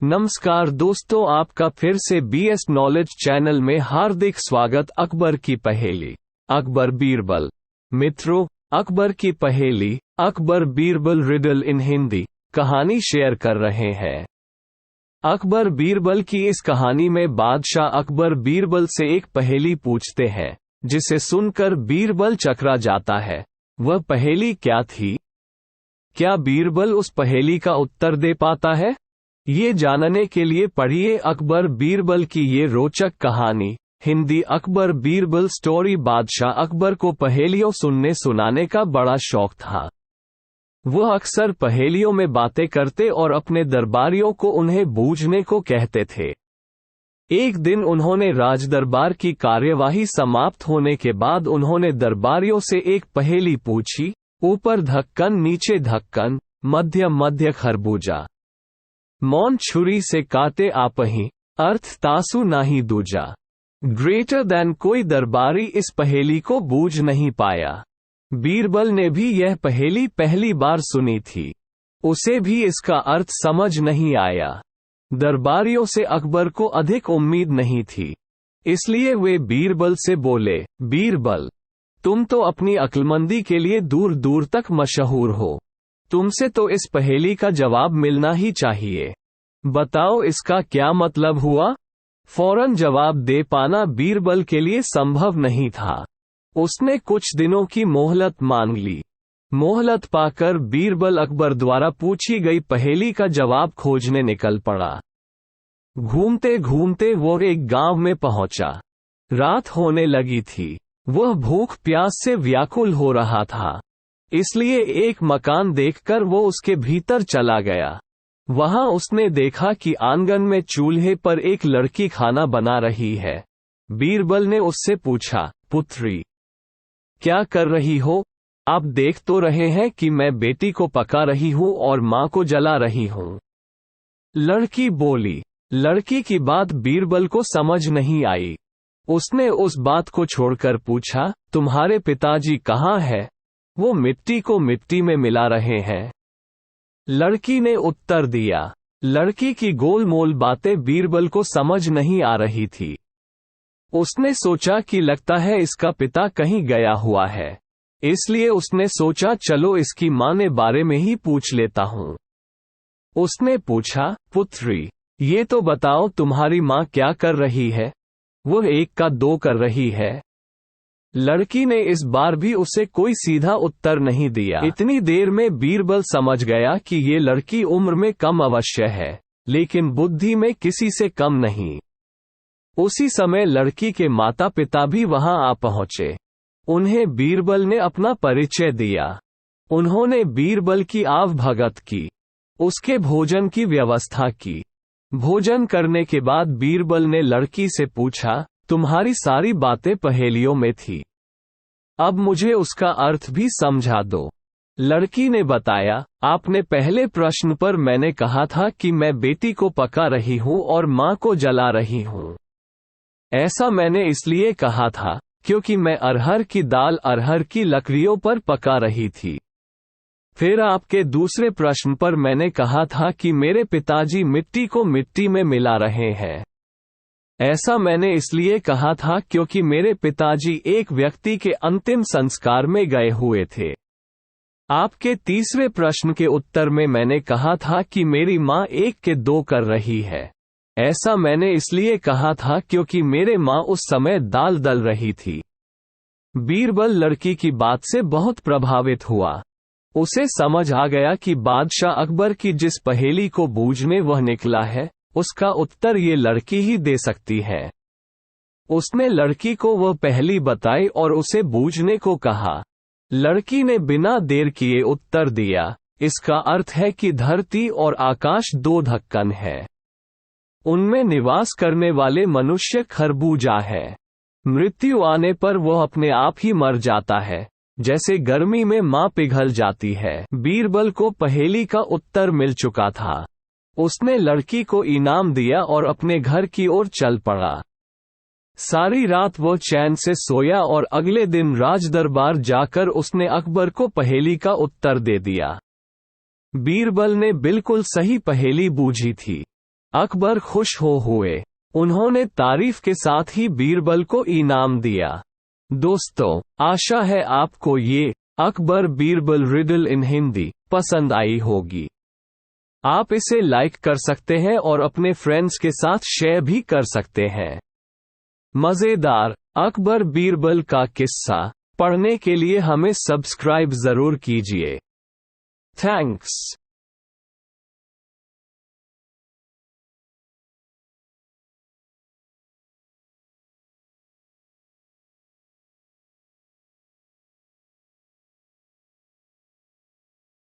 नमस्कार दोस्तों, आपका फिर से बीएस नॉलेज चैनल में हार्दिक स्वागत। अकबर की पहेली, अकबर बीरबल। मित्रों, अकबर की पहेली, अकबर बीरबल रिडल इन हिंदी कहानी शेयर कर रहे हैं। अकबर बीरबल की इस कहानी में बादशाह अकबर बीरबल से एक पहेली पूछते हैं, जिसे सुनकर बीरबल चकरा जाता है। वह पहेली क्या थी? क्या बीरबल उस पहेली का उत्तर दे पाता है? ये जानने के लिए पढ़िए अकबर बीरबल की ये रोचक कहानी। हिंदी अकबर बीरबल स्टोरी। बादशाह अकबर को पहेलियों सुनने सुनाने का बड़ा शौक था। वह अक्सर पहेलियों में बातें करते और अपने दरबारियों को उन्हें बूझने को कहते थे। एक दिन उन्होंने राजदरबार की कार्यवाही समाप्त होने के बाद उन्होंने दरबारियों से एक पहेली पूछी। ऊपर धक्कन नीचे धक्कन, मध्य मध्य खरबूजा, मौन छुरी से काटे आपही, अर्थ तासु नाही दूजा। ग्रेटर दैन कोई दरबारी इस पहेली को बूझ नहीं पाया। बीरबल ने भी यह पहेली पहली बार सुनी थी। उसे भी इसका अर्थ समझ नहीं आया। दरबारियों से अकबर को अधिक उम्मीद नहीं थी, इसलिए वे बीरबल से बोले, बीरबल, तुम तो अपनी अक्लमंदी के लिए दूर दूर तक मशहूर हो। तुमसे तो इस पहेली का जवाब मिलना ही चाहिए। बताओ इसका क्या मतलब हुआ? फौरन जवाब दे पाना बीरबल के लिए संभव नहीं था। उसने कुछ दिनों की मोहलत मांग ली। मोहलत पाकर बीरबल अकबर द्वारा पूछी गई पहेली का जवाब खोजने निकल पड़ा। घूमते घूमते वो एक गांव में पहुंचा। रात होने लगी थी। वह भूख प्यास से व्याकुल हो रहा था, इसलिए एक मकान देखकर वो उसके भीतर चला गया। वहां उसने देखा कि आंगन में चूल्हे पर एक लड़की खाना बना रही है। बीरबल ने उससे पूछा, पुत्री, क्या कर रही हो? आप देख तो रहे हैं कि मैं बेटी को पका रही हूं और मां को जला रही हूं। लड़की बोली। लड़की की बात बीरबल को समझ नहीं आई। उसने उस बात को छोड़कर पूछा, तुम्हारे पिताजी कहाँ है? वो मिट्टी को मिट्टी में मिला रहे हैं। लड़की ने उत्तर दिया। लड़की की गोलमोल बातें बीरबल को समझ नहीं आ रही थी। उसने सोचा कि लगता है इसका पिता कहीं गया हुआ है, इसलिए उसने सोचा चलो इसकी मां ने बारे में ही पूछ लेता हूं। उसने पूछा, पुत्री, ये तो बताओ तुम्हारी मां क्या कर रही है? वह एक का दो कर रही है। लड़की ने इस बार भी उसे कोई सीधा उत्तर नहीं दिया। इतनी देर में बीरबल समझ गया कि ये लड़की उम्र में कम अवश्य है, लेकिन बुद्धि में किसी से कम नहीं। उसी समय लड़की के माता पिता भी वहां आ पहुंचे। उन्हें बीरबल ने अपना परिचय दिया। उन्होंने बीरबल की आवभगत की, उसके भोजन की व्यवस्था की। भोजन करने के बाद बीरबल ने लड़की से पूछा, तुम्हारी सारी बातें पहेलियों में थी, अब मुझे उसका अर्थ भी समझा दो। लड़की ने बताया, आपने पहले प्रश्न पर मैंने कहा था कि मैं बेटी को पका रही हूं और मां को जला रही हूं। ऐसा मैंने इसलिए कहा था क्योंकि मैं अरहर की दाल अरहर की लकड़ियों पर पका रही थी। फिर आपके दूसरे प्रश्न पर मैंने कहा था कि मेरे पिताजी मिट्टी को मिट्टी में मिला रहे हैं। ऐसा मैंने इसलिए कहा था क्योंकि मेरे पिताजी एक व्यक्ति के अंतिम संस्कार में गए हुए थे। आपके तीसरे प्रश्न के उत्तर में मैंने कहा था कि मेरी मां एक के दो कर रही है। ऐसा मैंने इसलिए कहा था क्योंकि मेरे मां उस समय दाल दल रही थी। बीरबल लड़की की बात से बहुत प्रभावित हुआ। उसे समझ आ गया कि बादशाह अकबर की जिस पहेली को बूझने वह निकला है, उसका उत्तर ये लड़की ही दे सकती है। उसने लड़की को वह पहेली बताई और उसे बूझने को कहा। लड़की ने बिना देर किए उत्तर दिया, इसका अर्थ है कि धरती और आकाश दो ढक्कन है। उनमें निवास करने वाले मनुष्य खरबूजा है। मृत्यु आने पर वह अपने आप ही मर जाता है, जैसे गर्मी में मां पिघल जाती है। बीरबल को पहेली का उत्तर मिल चुका था। उसने लड़की को इनाम दिया और अपने घर की ओर चल पड़ा। सारी रात वो चैन से सोया और अगले दिन राजदरबार जाकर उसने अकबर को पहेली का उत्तर दे दिया। बीरबल ने बिल्कुल सही पहेली बूझी थी। अकबर खुश हुए। उन्होंने तारीफ के साथ ही बीरबल को इनाम दिया। दोस्तों, आशा है आपको ये अकबर बीरबल रिडल इन हिंदी पसंद आई होगी। आप इसे लाइक कर सकते हैं और अपने फ्रेंड्स के साथ शेयर भी कर सकते हैं। मज़ेदार अकबर बीरबल का किस्सा पढ़ने के लिए हमें सब्सक्राइब जरूर कीजिए। थैंक्स।